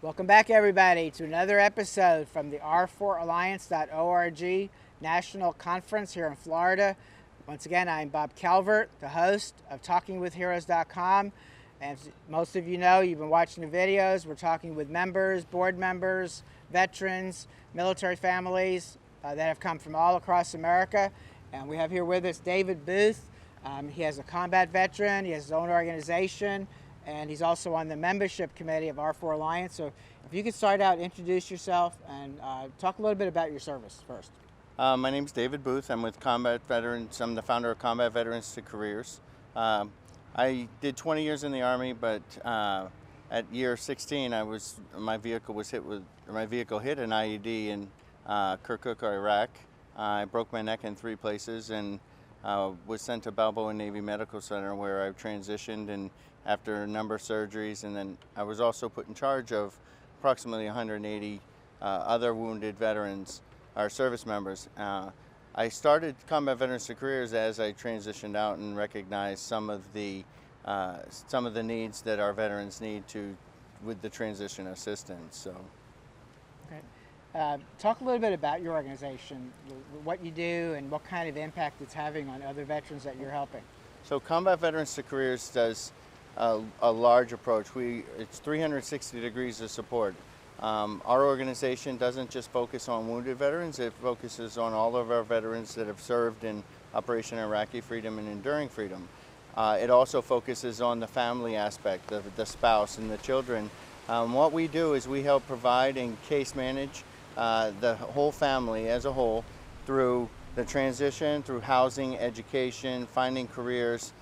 Welcome back, everybody, to another episode from the R4Alliance.org National Conference here in Florida. Once again, I'm Bob Calvert, the host of TalkingWithHeroes.com. And as most of you know, you've been watching the videos. We're talking with members, board members, veterans, military families that have come from all across America. And we have here with us David Booth. He is a combat veteran. He has his own organization. And he's also on the membership committee of R4 Alliance. So if you could start out, introduce yourself, and talk a little bit about your service first. My name is David Booth. I'm with Combat Veterans. I'm the founder of Combat Veterans to Careers. I did 20 years in the Army, but at year 16, my vehicle hit an IED in Kirkuk, Iraq. I broke my neck in 3 places and was sent to Balboa Navy Medical Center, where I transitioned and after a number of surgeries, and then I was also put in charge of approximately 180 other wounded veterans, our service members. I started Combat Veterans to Careers as I transitioned out and recognized some of the needs that our veterans need with the transition assistance. So, okay. Talk a little bit about your organization, what you do, and what kind of impact it's having on other veterans that you're helping. So Combat Veterans to Careers does a large approach. It's 360 degrees of support. Our organization doesn't just focus on wounded veterans, it focuses on all of our veterans that have served in Operation Iraqi Freedom and Enduring Freedom. It also focuses on the family aspect, of the spouse and the children. What we do is we help provide and case manage the whole family as a whole through the transition, through housing, education, finding careers,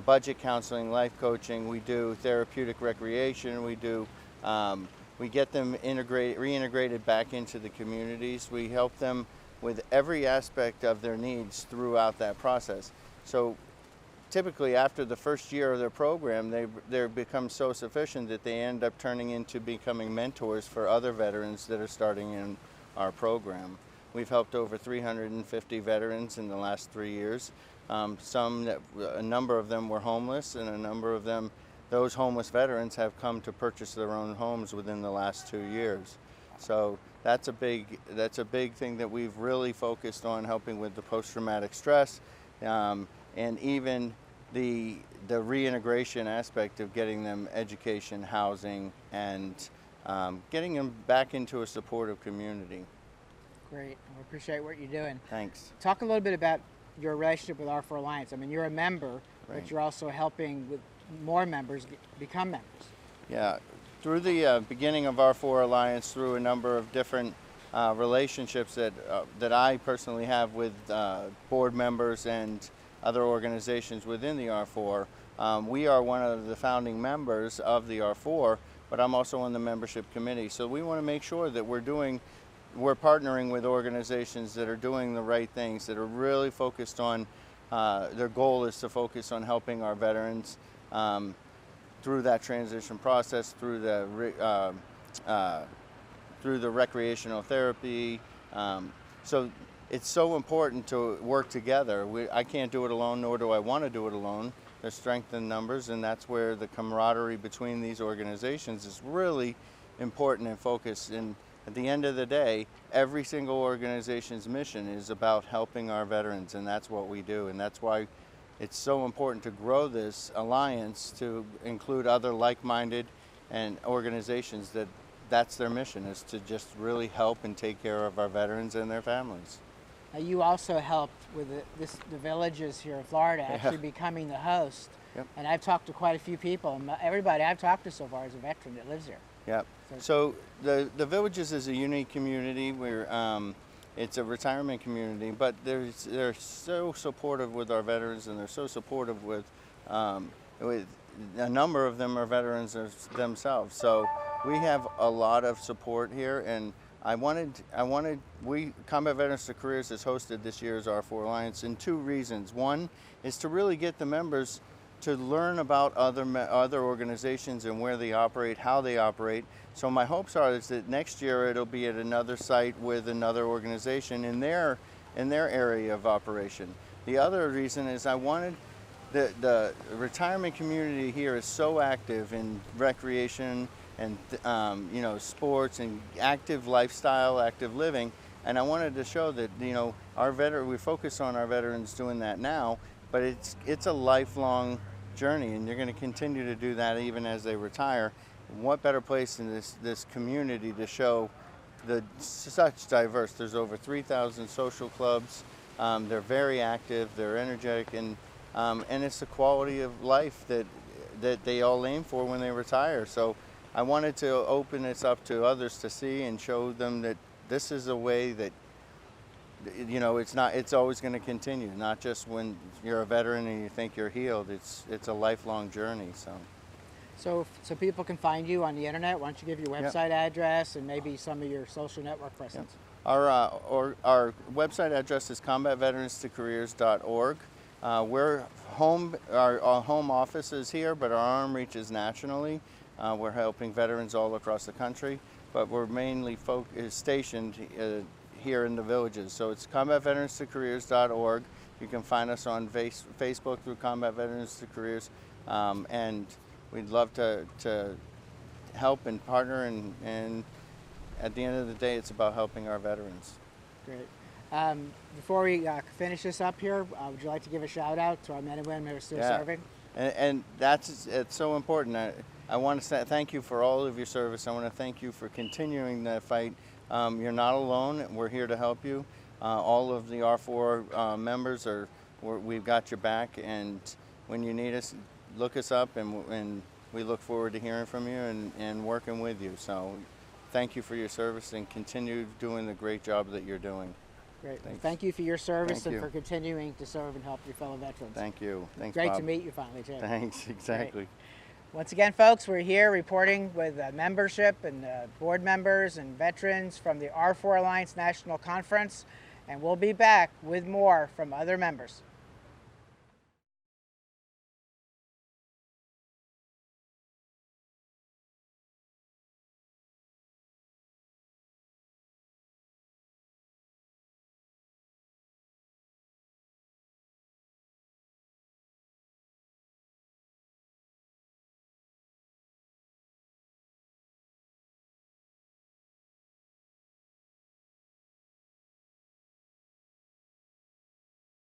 budget counseling, life coaching. We do therapeutic recreation. We get them reintegrated back into the communities. We help them with every aspect of their needs throughout that process. So typically after the first year of their program, they become so sufficient that they end up turning into becoming mentors for other veterans that are starting in our program. We've helped over 350 veterans in the last 3 years. A number of them were homeless, and a number of them, those homeless veterans, have come to purchase their own homes within the last 2 years. So that's a big thing that we've really focused on, helping with the post-traumatic stress, and even the reintegration aspect of getting them education, housing, and getting them back into a supportive community. Great. We appreciate what you're doing. Thanks. Talk a little bit about your relationship with R4 Alliance. I mean, you're a member, Right. but you're also helping with more members become members. Yeah, through the beginning of R4 Alliance, through a number of different relationships that I personally have with board members and other organizations within the R4, we are one of the founding members of the R4, but I'm also on the membership committee. So we want to make sure that we're partnering with organizations that are doing the right things, that are really focused on, their goal is to focus on helping our veterans through that transition process, through the recreational therapy. So it's so important to work together. I can't do it alone, nor do I want to do it alone. There's strength in numbers, and that's where the camaraderie between these organizations is really important and focused. And at the end of the day, every single organization's mission is about helping our veterans, and that's what we do. And that's why it's so important to grow this alliance to include other like-minded and organizations that's their mission, is to just really help and take care of our veterans and their families. Now, you also helped with the villages here in Florida actually becoming the host. Yep. And I've talked to quite a few people, and everybody I've talked to so far is a veteran that lives here. Yep. So the Villages is a unique community where it's a retirement community, but they're so supportive with our veterans, and they're so supportive with a number of them are veterans themselves. So we have a lot of support here, and Combat Veterans to Careers has hosted this year's R4 Alliance in 2 reasons. One is to really get the members to learn about other organizations and where they operate, how they operate. So my hopes are is that next year it'll be at another site with another organization in their area of operation. The other reason is I wanted the retirement community here is so active in recreation you know, sports and active lifestyle, active living. And I wanted to show that, you know, we focus on our veterans doing that now, but it's a lifelong journey, and you're going to continue to do that even as they retire. What better place in this community to show such diverse? There's over 3,000 social clubs. They're very active, they're energetic, and it's the quality of life that they all aim for when they retire. So I wanted to open this up to others to see and show them that this is a way that, you know, it's always going to continue, not just when you're a veteran and you think you're healed. It's a lifelong journey. So people can find you on the internet. Why don't you give your website address and maybe some of your social network presence? Our website address is combatveteranstocareers.org. Our home office is here, but our arm reaches nationally. We're helping veterans all across the country, but we're mainly stationed here in the villages. So it's combatveteranstocareers.org. You can find us on Facebook through Combat Veterans to Careers, and we'd love to help and partner, and at the end of the day, it's about helping our veterans. Great. Before we finish this up here, would you like to give a shout out to our men and women who are still serving? And it's so important. I want to say thank you for all of your service. I want to thank you for continuing the fight. You're not alone. We're here to help you. All of the R4 members we've got your back, and when you need us, look us up, and we look forward to hearing from you and working with you. So thank you for your service, and continue doing the great job that you're doing. Great. Thank you for your service for continuing to serve and help your fellow veterans. Thank you. Thanks, Great Bob. to meet you finally, too. Thanks, exactly. Great. Once again, folks, we're here reporting with membership and board members and veterans from the R4 Alliance National Conference, and we'll be back with more from other members.